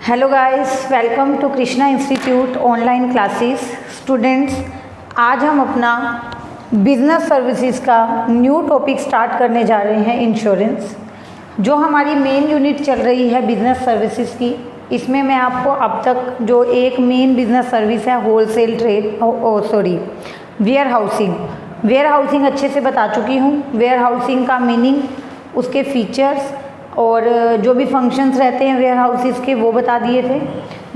Hello guys, welcome to Krishna institute online classes. Students, आज हम अपना बिजनेस सर्विसेज का न्यू टॉपिक स्टार्ट करने जा रहे हैं, इंश्योरेंस। जो हमारी मेन यूनिट चल रही है बिजनेस सर्विसेज की, इसमें मैं आपको अब तक जो एक मेन बिजनेस सर्विस है होलसेल ट्रेड वेयर हाउसिंग अच्छे से बता चुकी हूँ। वेयर हाउसिंग का मीनिंग, उसके फीचर्स और जो भी फंक्शंस रहते हैं वेयर हाउसेस के वो बता दिए थे।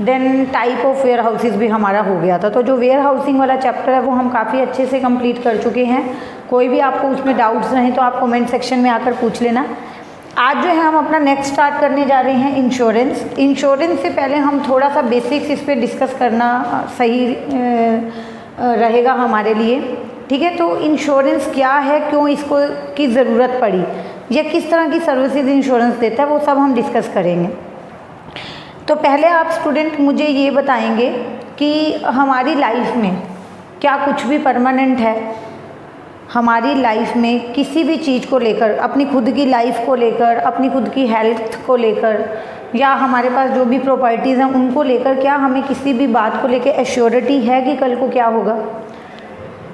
Then type of warehouses भी हमारा हो गया था। तो जो वेयर हाउसिंग वाला चैप्टर है वो हम काफ़ी अच्छे से कंप्लीट कर चुके हैं। कोई भी आपको उसमें डाउट्स रहें तो आप कमेंट सेक्शन में आकर पूछ लेना। आज जो है हम अपना नेक्स्ट स्टार्ट करने जा रहे हैं इंश्योरेंस। इंश्योरेंस से पहले हम थोड़ा सा बेसिक्स इस पर डिस्कस करना सही रहेगा हमारे लिए, ठीक है। तो इंश्योरेंस क्या है, क्यों इसको की ज़रूरत पड़ी, या किस तरह की सर्विसेज इंश्योरेंस देता है, वो सब हम डिस्कस करेंगे। तो पहले आप स्टूडेंट मुझे ये बताएंगे कि हमारी लाइफ में क्या कुछ भी परमानेंट है। हमारी लाइफ में किसी भी चीज़ को लेकर, अपनी खुद की लाइफ को लेकर, अपनी खुद की हेल्थ को लेकर, या हमारे पास जो भी प्रॉपर्टीज़ हैं उनको लेकर, क्या हमें किसी भी बात को लेकर एश्योरिटी है कि कल को क्या होगा?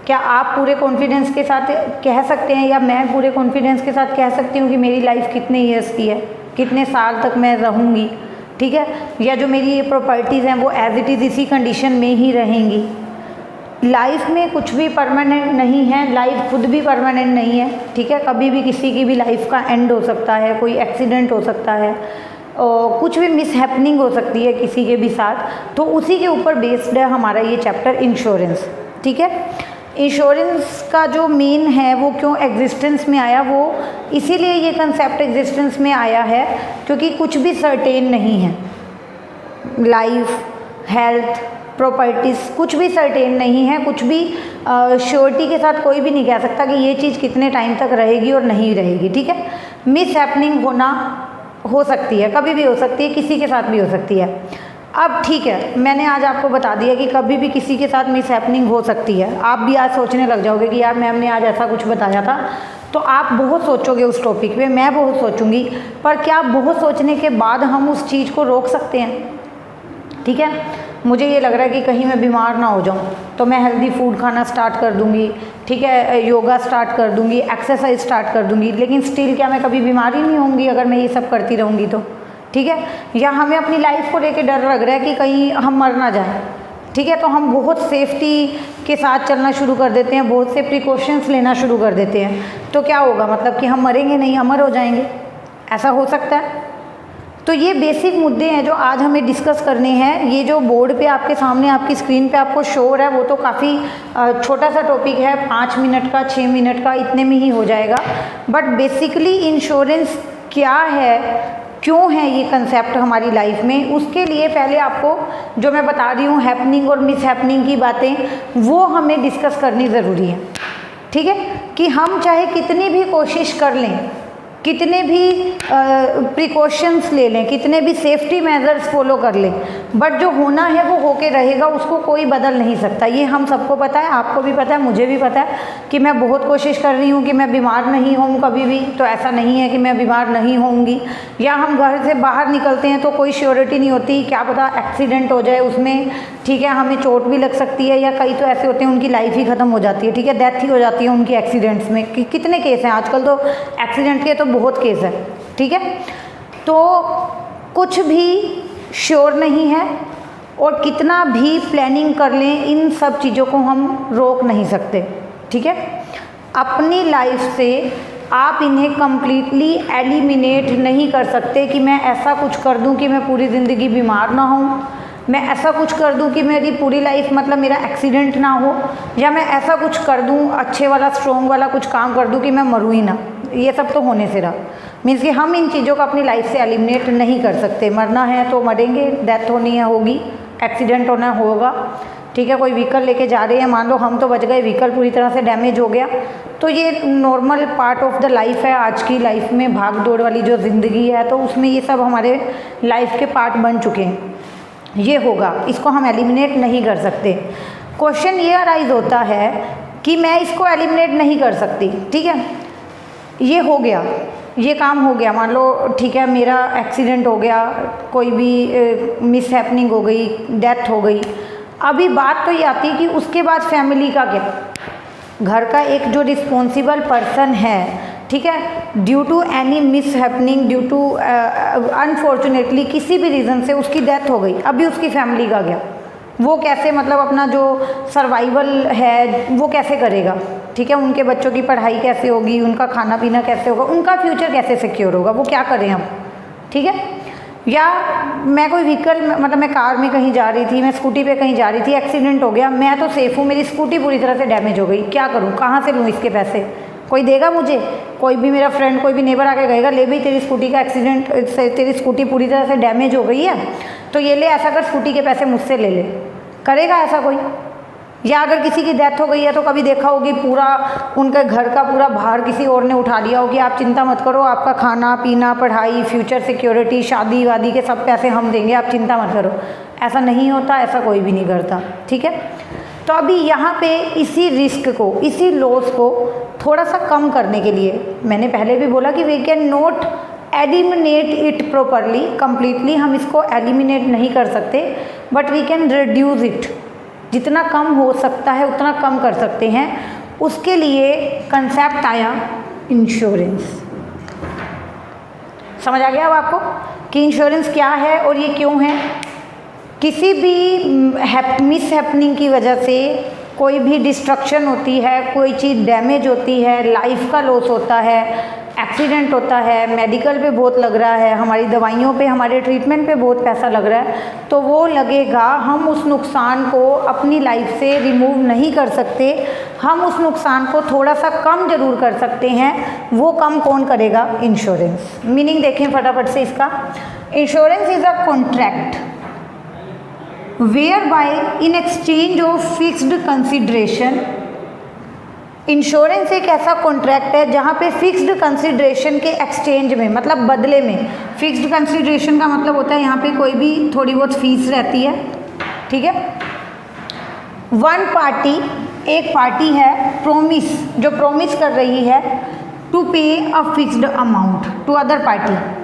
क्या आप पूरे कॉन्फिडेंस के साथ कह सकते हैं, या मैं पूरे कॉन्फिडेंस के साथ कह सकती हूँ कि मेरी लाइफ कितने ईयर्स की है, कितने साल तक मैं रहूँगी, ठीक है? या जो मेरी ये प्रॉपर्टीज़ हैं वो एज इट इज़ इसी कंडीशन में ही रहेंगी। लाइफ में कुछ भी परमानेंट नहीं है, लाइफ खुद भी परमानेंट नहीं है, ठीक है। कभी भी किसी की भी लाइफ का एंड हो सकता है, कोई एक्सीडेंट हो सकता है, और कुछ भी मिस हैपनिंग हो सकती है किसी के भी साथ। तो उसी के ऊपर बेस्ड है हमारा ये चैप्टर इंश्योरेंस, ठीक है। इंश्योरेंस का जो मेन है वो क्यों एग्जिस्टेंस में आया, वो इसीलिए ये कंसेप्ट एग्जिस्टेंस में आया है क्योंकि कुछ भी सर्टेन नहीं है। लाइफ, हेल्थ, प्रॉपर्टीज़ कुछ भी सर्टेन नहीं है। कुछ भी श्योरिटी के साथ कोई भी नहीं कह सकता कि ये चीज़ कितने टाइम तक रहेगी और नहीं रहेगी, ठीक है। मिस हैपनिंग हो सकती है, कभी भी हो सकती है, किसी के साथ भी हो सकती है। अब ठीक है, मैंने आज आपको बता दिया कि कभी भी किसी के साथ मिस हैपनिंग हो सकती है। आप भी आज सोचने लग जाओगे कि यार मैम ने आज ऐसा कुछ बताया था, तो आप बहुत सोचोगे उस टॉपिक पे, मैं बहुत सोचूंगी। पर क्या बहुत सोचने के बाद हम उस चीज़ को रोक सकते हैं? ठीक है, मुझे ये लग रहा है कि कहीं मैं बीमार ना हो जाऊं तो मैं हेल्दी फूड खाना स्टार्ट कर दूंगी, ठीक है, योगा स्टार्ट कर दूंगी, एक्सरसाइज स्टार्ट कर दूंगी, लेकिन स्टिल क्या मैं कभी बीमार ही नहीं होंगी अगर मैं ये सब करती रहूँगी तो, ठीक है। या हमें अपनी लाइफ को लेके डर लग रहा है कि कहीं हम मर ना जाएं, ठीक है, तो हम बहुत सेफ्टी के साथ चलना शुरू कर देते हैं, बहुत से प्रिकॉशंस लेना शुरू कर देते हैं। तो क्या होगा, मतलब कि हम मरेंगे नहीं, अमर हो जाएंगे, ऐसा हो सकता है? तो ये बेसिक मुद्दे हैं जो आज हमें डिस्कस करने हैं। ये जो बोर्ड पे आपके सामने आपकी स्क्रीन पे आपको शो हो रहा है वो तो काफ़ी छोटा सा टॉपिक है, 5 मिनट का, 6 मिनट का, इतने में ही हो जाएगा। बट बेसिकली इंश्योरेंस क्या है, क्यों है ये कंसेप्ट हमारी लाइफ में, उसके लिए पहले आपको जो मैं बता रही हूँ हैपनिंग और मिस हैपनिंग की बातें, वो हमें डिस्कस करनी ज़रूरी है, ठीक है। कि हम चाहे कितनी भी कोशिश कर लें, कितने भी प्रिकॉशंस ले लें, कितने भी सेफ्टी मेजर्स फॉलो कर लें, बट जो होना है वो होके रहेगा, उसको कोई बदल नहीं सकता। ये हम सबको पता है, आपको भी पता है, मुझे भी पता है कि मैं बहुत कोशिश कर रही हूँ कि मैं बीमार नहीं हूँ कभी भी, तो ऐसा नहीं है कि मैं बीमार नहीं होंगी। या हम घर से बाहर निकलते हैं तो कोई श्योरिटी नहीं होती, क्या पता एक्सीडेंट हो जाए उसमें, ठीक है, हमें चोट भी लग सकती है, या कई तो ऐसे होते हैं उनकी लाइफ ही ख़त्म हो जाती है, ठीक है, डेथ ही हो जाती है उनकी एक्सीडेंट्स में। कितने केस हैं आजकल, तो एक्सीडेंट के तो बहुत केस है, ठीक है। तो कुछ भी श्योर नहीं है, और कितना भी प्लानिंग कर लें इन सब चीज़ों को हम रोक नहीं सकते, ठीक है। अपनी लाइफ से आप इन्हें कम्प्लीटली एलिमिनेट नहीं कर सकते कि मैं ऐसा कुछ कर दूं कि मैं पूरी ज़िंदगी बीमार ना हूं, मैं ऐसा कुछ कर दूं कि मेरी पूरी लाइफ मतलब मेरा एक्सीडेंट ना हो, या मैं ऐसा कुछ कर दूं अच्छे वाला स्ट्रॉन्ग वाला कुछ काम कर दूं कि मैं मरूँ ही ना। ये सब तो होने से रहा, मीन्स कि हम इन चीज़ों को अपनी लाइफ से एलिमिनेट नहीं कर सकते। मरना है तो मरेंगे, डेथ होनी है होगी, एक्सीडेंट होना होगा, ठीक है। कोई व्हीकल लेके जा रहे हैं, मान लो हम तो बच गए, व्हीकल पूरी तरह से डैमेज हो गया, तो ये normal part of the life है। आज की लाइफ में भाग दौड़ वाली जो ज़िंदगी है, तो उसमें ये सब हमारे लाइफ के पार्ट बन चुके हैं, ये होगा, इसको हम एलिमिनेट नहीं कर सकते। क्वेश्चन ये अराइज होता है कि मैं इसको एलिमिनेट नहीं कर सकती, ठीक है, ये हो गया, ये काम हो गया, मान लो ठीक है मेरा एक्सीडेंट हो गया, कोई भी मिस हैपनिंग हो गई, डेथ हो गई। अभी बात तो ये आती है कि उसके बाद फैमिली का क्या, घर का एक जो रिस्पॉन्सिबल पर्सन है, ठीक है, due to any mishappening, due to unfortunately किसी भी रीज़न से उसकी डेथ हो गई, अभी उसकी फैमिली का क्या, वो कैसे मतलब अपना जो सर्वाइवल है वो कैसे करेगा, ठीक है, उनके बच्चों की पढ़ाई कैसे होगी, उनका खाना पीना कैसे होगा, उनका फ्यूचर कैसे सिक्योर होगा, वो क्या करें हम, ठीक है। या मैं कोई व्हीकल मतलब मैं कार में कहीं जा रही थी, मैं स्कूटी पे कहीं जा रही थी, एक्सीडेंट हो गया, मैं तो सेफ़ हूँ, मेरी स्कूटी पूरी तरह से डैमेज हो गई, क्या करूँ, कहाँ से लूँ इसके पैसे, कोई देगा मुझे, कोई भी मेरा फ्रेंड कोई भी नेबर आके कहेगा ले भाई तेरी स्कूटी का एक्सीडेंट से तेरी स्कूटी पूरी तरह से डैमेज हो गई है तो ये ले, ऐसा कर स्कूटी के पैसे मुझसे ले ले, करेगा ऐसा कोई। या अगर किसी की डेथ हो गई है तो कभी देखा होगी पूरा उनके घर का पूरा भार किसी और ने उठा लिया हो कि आप चिंता मत करो, आपका खाना पीना पढ़ाई फ्यूचर सिक्योरिटी शादी वादी के सब पैसे हम देंगे, आप चिंता मत करो। ऐसा नहीं होता, ऐसा कोई भी नहीं करता, ठीक है। तो अभी यहाँ पे इसी रिस्क को, इसी लॉस को थोड़ा सा कम करने के लिए मैंने पहले भी बोला कि we can not eliminate it properly, completely हम इसको एलिमिनेट नहीं कर सकते, but we can reduce it, जितना कम हो सकता है उतना कम कर सकते हैं। उसके लिए कंसेप्ट आया इंश्योरेंस। समझ आ गया अब आपको कि इंश्योरेंस क्या है और ये क्यों है। किसी भी मिस हैपनिंग की वजह से कोई भी डिस्ट्रक्शन होती है, कोई चीज़ डैमेज होती है, लाइफ का लॉस होता है, एक्सीडेंट होता है, मेडिकल पे बहुत लग रहा है, हमारी दवाइयों पे हमारे ट्रीटमेंट पे बहुत पैसा लग रहा है, तो वो लगेगा, हम उस नुकसान को अपनी लाइफ से रिमूव नहीं कर सकते, हम उस नुकसान को थोड़ा सा कम जरूर कर सकते हैं। वो कम कौन करेगा? इंश्योरेंस। मीनिंग देखें फटाफट से इसका। Insurance is a contract whereby in exchange of fixed consideration. Insurance एक ऐसा कॉन्ट्रैक्ट है जहाँ पे फिक्स्ड कंसिडरेशन के एक्सचेंज में, मतलब बदले में, फिक्स्ड कंसिडरेशन का मतलब होता है यहाँ पे कोई भी थोड़ी बहुत फीस रहती है, ठीक है। वन पार्टी, एक पार्टी है, प्रोमिस, जो प्रोमिस कर रही है to pay a fixed amount to other party.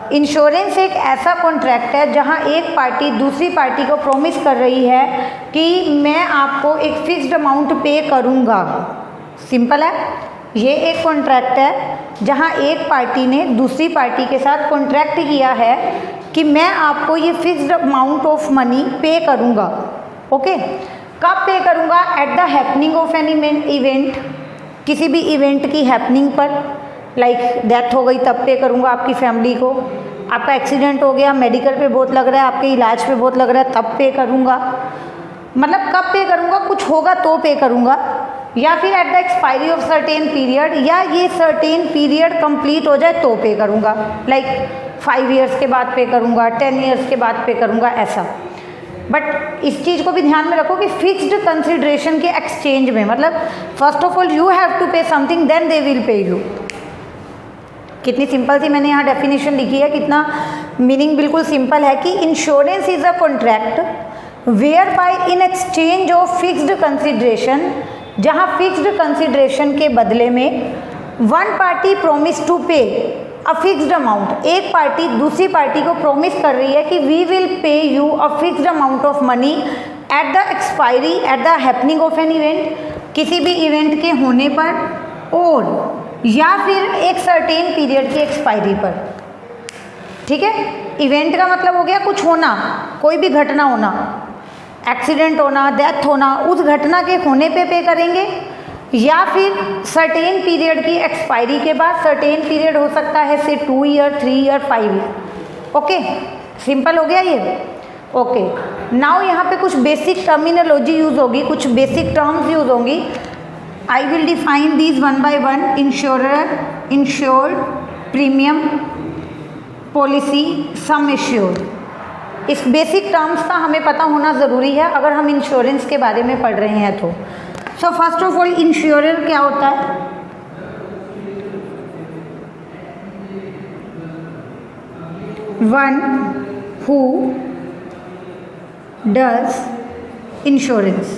Insurance एक ऐसा कॉन्ट्रैक्ट है जहां एक पार्टी दूसरी पार्टी को प्रॉमिस कर रही है कि मैं आपको एक फिक्स्ड अमाउंट पे करूंगा। सिंपल है, ये एक कॉन्ट्रैक्ट है जहां एक पार्टी ने दूसरी पार्टी के साथ कॉन्ट्रैक्ट किया है कि मैं आपको ये फिक्स्ड अमाउंट ऑफ मनी पे करूंगा। ओके, कब पे करूंगा? Eight the happening of an event, किसी भी इवेंट की हैपनिंग पर, लाइक डेथ हो गई तब पे करूँगा आपकी फैमिली को, आपका एक्सीडेंट हो गया, मेडिकल पे बहुत लग रहा है, आपके इलाज पे बहुत लग रहा है, तब पे करूँगा। मतलब कब पे करूँगा? कुछ होगा तो पे करूँगा, या फिर eight the expiry of certain period, या ये सर्टेन पीरियड कंप्लीट हो जाए तो पे करूँगा, लाइक 5 ईयर्स के बाद पे करूँगा, 10 ईयर्स के बाद पे करूँगा, ऐसा। बट इस चीज़ को भी ध्यान में रखो कि फिक्स्ड कंसिडरेशन के एक्सचेंज में, मतलब first of all you have to pay something then they will pay you. कितनी सिंपल सी मैंने यहाँ डेफिनेशन लिखी है, कितना मीनिंग बिल्कुल सिंपल है कि insurance is a contract whereby in exchange of fixed consideration, जहाँ फिक्स्ड कंसिडरेशन के बदले में one party promise to pay a fixed amount, एक पार्टी दूसरी पार्टी को प्रोमिस कर रही है कि we will pay you a fixed amount of money at the expiry, at the happening of an event, किसी भी इवेंट के होने पर, और या फिर एक सर्टेन पीरियड की एक्सपायरी पर। ठीक है, इवेंट का मतलब हो गया कुछ होना, कोई भी घटना होना, एक्सीडेंट होना, डेथ होना, उस घटना के होने पे करेंगे, या फिर सर्टेन पीरियड की एक्सपायरी के बाद। सर्टेन पीरियड हो सकता है से 2 year, 3 year, 5 year. Okay, simple हो गया ये। ओके, नाउ यहाँ पे कुछ बेसिक टर्मिनोलॉजी यूज़ होगी, कुछ बेसिक टर्म्स यूज़ होंगी। I will define these one by one. Insurer, insured, premium, policy, sum assured. इस बेसिक टर्म्स का हमें पता होना ज़रूरी है अगर हम इंश्योरेंस के बारे में पढ़ रहे हैं तो। So first of all insurer क्या होता है? One who does insurance.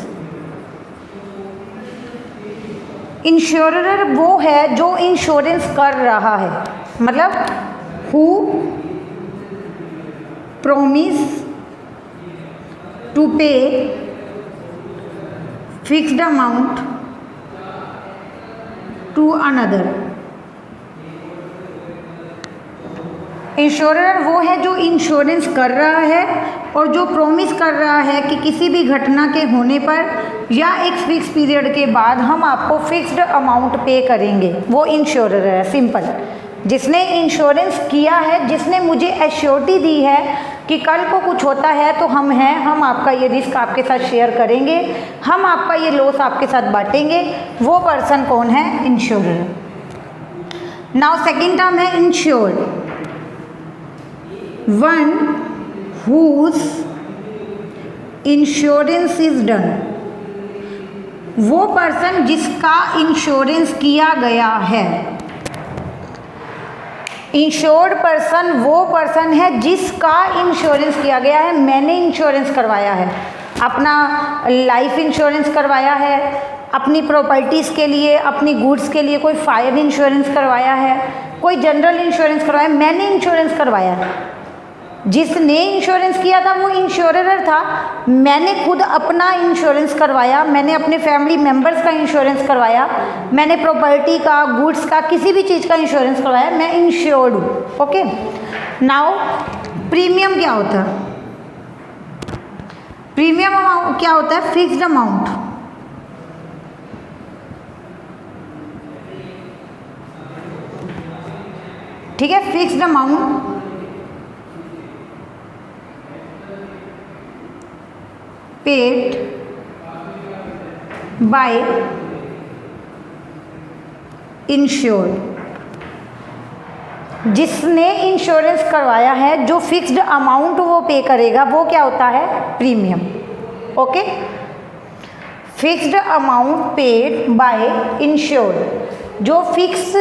Insurer वो है जो इंश्योरेंस कर रहा है, मतलब who promise to pay fixed amount to another. Insurer वो है जो इंश्योरेंस कर रहा है और जो प्रॉमिस कर रहा है कि किसी भी घटना के होने पर या एक फिक्स पीरियड के बाद हम आपको फिक्स्ड अमाउंट पे करेंगे, वो इंश्योरर है। सिंपल, जिसने इंश्योरेंस किया है, जिसने मुझे एश्योरिटी दी है कि कल को कुछ होता है तो हम हैं, हम आपका ये रिस्क आपके साथ शेयर करेंगे, हम आपका ये लॉस आपके साथ बांटेंगे, वो पर्सन कौन है? इंश्योरर। नाउ सेकंड टर्म है insured, one whose insurance is done. वो पर्सन जिसका इंश्योरेंस किया गया है। इंश्योर्ड पर्सन वो पर्सन है जिसका इंश्योरेंस किया गया है। मैंने इंश्योरेंस करवाया है, अपना लाइफ इंश्योरेंस करवाया है, अपनी प्रॉपर्टीज़ के लिए, अपनी गुड्स के लिए कोई फायर इंश्योरेंस करवाया है, कोई जनरल इंश्योरेंस करवाया, मैंने इंश्योरेंस करवाया है। जिसने इंश्योरेंस किया था वो इंश्योरर था, मैंने खुद अपना इंश्योरेंस करवाया, मैंने अपने फैमिली मेम्बर्स का इंश्योरेंस करवाया, मैंने प्रॉपर्टी का, गुड्स का, किसी भी चीज़ का इंश्योरेंस करवाया, मैं इंश्योर्ड हूँ। ओके, नाउ प्रीमियम क्या होता है? प्रीमियम अमाउंट क्या होता है? Fixed amount. ठीक है, fixed amount paid by insured. जिसने इंश्योरेंस करवाया है, जो फिक्स्ड अमाउंट वो पे करेगा, वो क्या होता है? Premium. Okay, fixed amount paid by insured. जो फिक्स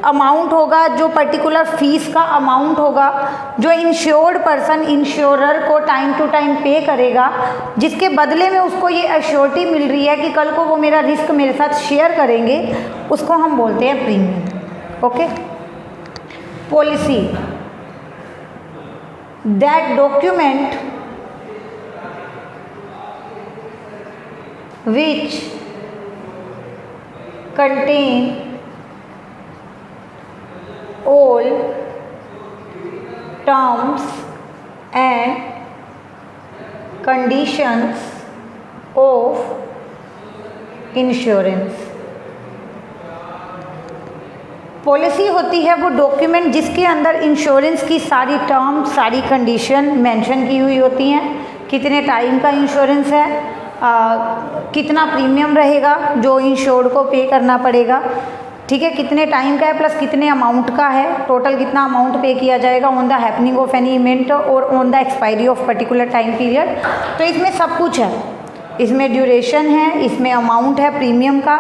अमाउंट होगा, जो पर्टिकुलर फीस का अमाउंट होगा, जो इंश्योर्ड पर्सन इंश्योरर को टाइम टू टाइम पे करेगा, जिसके बदले में उसको ये एश्योरिटी मिल रही है कि कल को वो मेरा रिस्क मेरे साथ शेयर करेंगे, उसको हम बोलते हैं premium. Okay, policy, that document which contain all terms and conditions of insurance. Policy होती है वो डॉक्यूमेंट जिसके अंदर इंश्योरेंस की सारी टर्म्स, सारी कंडीशन मेंशन की हुई होती हैं। कितने टाइम का इंश्योरेंस है, कितना प्रीमियम रहेगा जो इंश्योर्ड को पे करना पड़ेगा, ठीक है, कितने टाइम का है, प्लस कितने अमाउंट का है, टोटल कितना अमाउंट पे किया जाएगा on the happening of any event और on the expiry of particular time period. तो इसमें सब कुछ है, इसमें ड्यूरेशन है, इसमें अमाउंट है प्रीमियम का,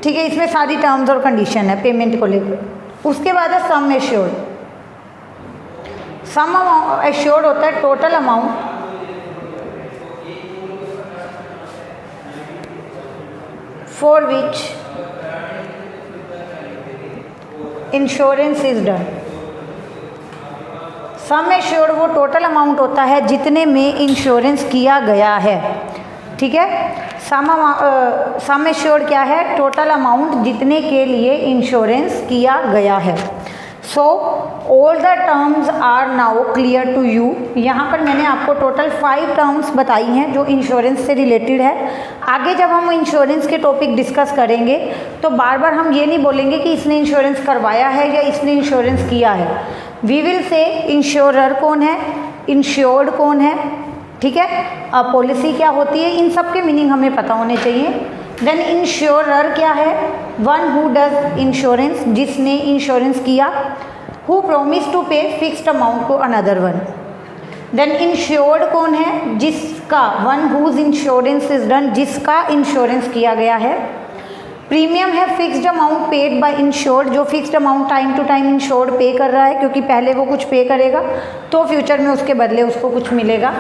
ठीक है, इसमें सारी टर्म्स और कंडीशन है पेमेंट को लेकर। उसके बाद है सम एश्योर्ड। सम एश्योर्ड होता है total amount for which insurance is done. Sum assured वो टोटल अमाउंट होता है जितने में इंश्योरेंस किया गया है, ठीक है। सम एश्योर्ड क्या है? टोटल अमाउंट जितने के लिए इंश्योरेंस किया गया है। So all the terms are now clear to you. यहाँ पर मैंने आपको टोटल 5 टर्म्स बताई हैं जो इंश्योरेंस से रिलेटेड है। आगे जब हम इंश्योरेंस के टॉपिक डिस्कस करेंगे तो बार बार हम ये नहीं बोलेंगे कि इसने इंश्योरेंस करवाया है या इसने इंश्योरेंस किया है। वी विल से इंश्योरर कौन है, इंश्योर्ड कौन है, ठीक है, पॉलिसी क्या होती है, इन सब के मीनिंग हमें पता होने चाहिए। देन इंश्योरर क्या है? वन हु डज इंश्योरेंस, जिसने इंश्योरेंस किया। Who promise to pay fixed amount to another one. Then insured कौन है? जिसका, one whose insurance is done, जिसका इंश्योरेंस किया गया है। प्रीमियम है fixed amount paid by insured, जो fixed amount time to time insured pay कर रहा है, क्योंकि पहले वो कुछ पे करेगा तो फ्यूचर में उसके बदले उसको कुछ मिलेगा।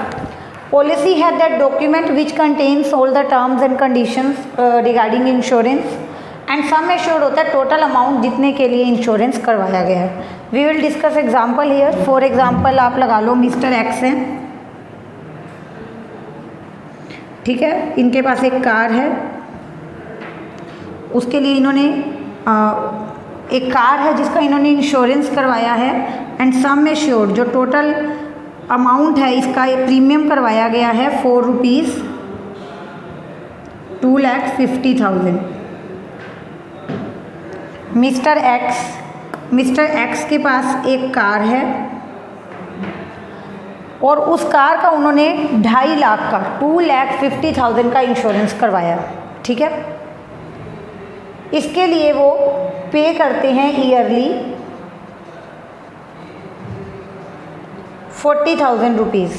पॉलिसी है that document which contains all the terms and conditions regarding insurance. And sum assured होता है टोटल अमाउंट जितने के लिए इंश्योरेंस करवाया गया है। We will discuss example here. For example आप लगा लो मिस्टर एक्स हैं, ठीक है, इनके पास एक कार है, उसके लिए इन्होंने एक कार है जिसका इन्होंने इंश्योरेंस करवाया है एंड सम एश्योर्ड जो टोटल अमाउंट है इसका प्रीमियम करवाया गया है 4 रुपीज़ 2,50,000। मिस्टर एक्स के पास एक कार है और उस कार का उन्होंने 2.5 लाख का 2,50,000 का इंश्योरेंस करवाया, ठीक है। इसके लिए वो पे करते हैं ईयरली 40,000 रुपीज़।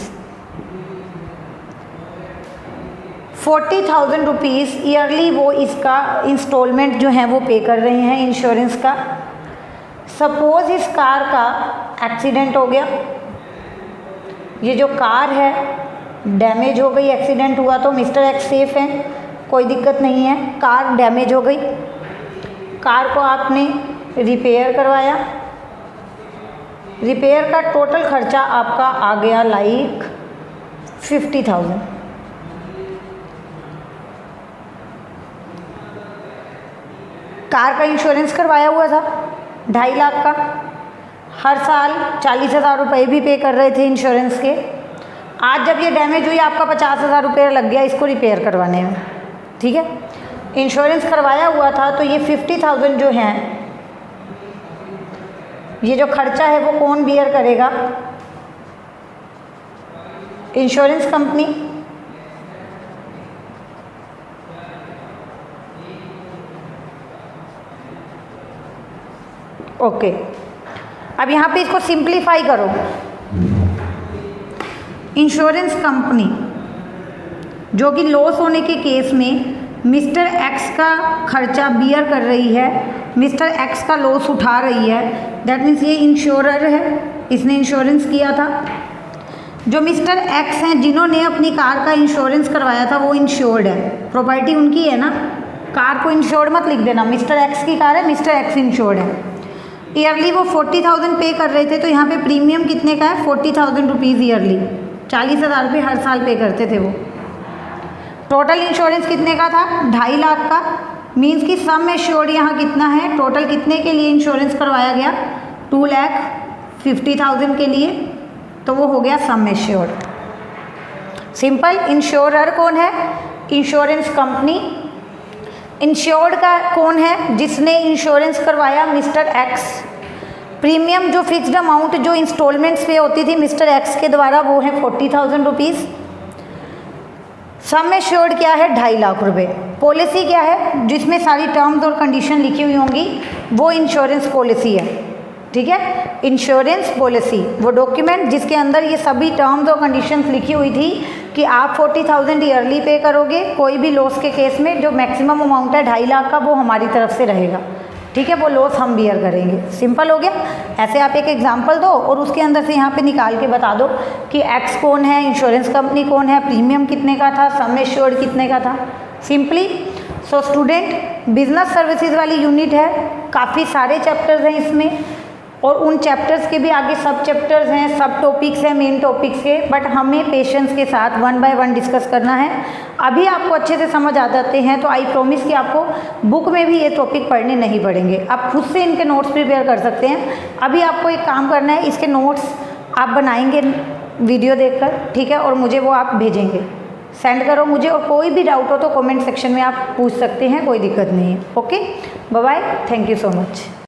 40,000 रुपीज़ ईयरली वो इसका इंस्टॉलमेंट जो है वो पे कर रहे हैं इंश्योरेंस का। सपोज़ इस कार का एक्सीडेंट हो गया, ये जो कार है डैमेज हो गई, एक्सीडेंट हुआ तो मिस्टर एक्स सेफ हैं, कोई दिक्कत नहीं है। कार डैमेज हो गई, कार को आपने रिपेयर करवाया, रिपेयर का टोटल खर्चा आपका आ गया लाइक 50,000। कार का इंश्योरेंस करवाया हुआ था 2.5 लाख का, हर साल 40,000 रुपये भी पे कर रहे थे इंश्योरेंस के। आज जब ये डैमेज हुई आपका 50,000 रुपये लग गया इसको रिपेयर करवाने में, ठीक है। इंश्योरेंस करवाया हुआ था तो ये 50,000 जो है, ये जो खर्चा है वो कौन बियर करेगा? Insurance company. ओके, अब यहाँ पे इसको सिंप्लीफाई करो। इंश्योरेंस कंपनी जो कि लॉस होने के केस में मिस्टर एक्स का खर्चा बियर कर रही है, मिस्टर एक्स का लॉस उठा रही है, दैट मीन्स ये इंश्योरर है, इसने इंश्योरेंस किया था। जो मिस्टर एक्स हैं जिन्होंने अपनी कार का इंश्योरेंस करवाया था वो इंश्योर्ड है, प्रॉपर्टी उनकी है ना, कार को इंश्योर्ड मत लिख देना, मिस्टर एक्स की कार है, मिस्टर एक्स इंश्योर्ड है। ईयरली वो 40,000 पे कर रहे थे तो यहाँ पे प्रीमियम कितने का है? 40,000 रुपीज़ ईयरली, 40,000 रुपये हर साल पे करते थे वो। टोटल इंश्योरेंस कितने का था? 2.5 लाख का। मीन्स कि सम एश्योर्ड यहाँ कितना है? टोटल कितने के लिए इंश्योरेंस करवाया गया? 2,50,000 के लिए, तो वो हो गया सम एश्योर्ड। सिंपल। इंश्योरर कौन है? Insurance company. इंश्योर्ड का कौन है? जिसने इंश्योरेंस करवाया, मिस्टर एक्स। प्रीमियम जो फिक्स्ड अमाउंट जो इंस्टॉलमेंट्स पे होती थी मिस्टर एक्स के द्वारा वो है 40,000 रुपीज़। सम एश्योर्ड क्या है? 2.5 लाख रुपए। पॉलिसी क्या है? जिसमें सारी टर्म्स और कंडीशन लिखी हुई होंगी वो इंश्योरेंस पॉलिसी है, ठीक है। इंश्योरेंस पॉलिसी वो डॉक्यूमेंट जिसके अंदर ये सभी टर्म्स और कंडीशंस लिखी हुई थी कि आप 40,000 ईयरली पे करोगे, कोई भी लॉस के केस में जो मैक्सिमम अमाउंट है 2.5 लाख का वो हमारी तरफ से रहेगा, ठीक है, वो लॉस हम बियर करेंगे। सिंपल हो गया। ऐसे आप एक एग्जांपल दो और उसके अंदर से यहाँ पे निकाल के बता दो कि एक्स कौन है, इंश्योरेंस कंपनी कौन है, प्रीमियम कितने का था, सम एश्योर्ड कितने का था, simply. So student, business services वाली यूनिट है, काफ़ी सारे चैप्टर्स हैं इसमें और उन चैप्टर्स के भी आगे सब चैप्टर्स हैं, सब टॉपिक्स हैं मेन टॉपिक्स के, बट हमें पेशेंस के साथ 1 बाय 1 डिस्कस करना है। अभी आपको अच्छे से समझ आ जाते हैं तो आई प्रॉमिस कि आपको बुक में भी ये टॉपिक पढ़ने नहीं पड़ेंगे, आप खुद से इनके नोट्स प्रिपेयर कर सकते हैं। अभी आपको एक काम करना है, इसके नोट्स आप बनाएंगे वीडियो देखकर, ठीक है, और मुझे वो आप भेजेंगे, सेंड करो मुझे, और कोई भी डाउट हो तो कमेंट सेक्शन में आप पूछ सकते हैं, कोई दिक्कत नहीं है। Okay, bye bye, thank you so much.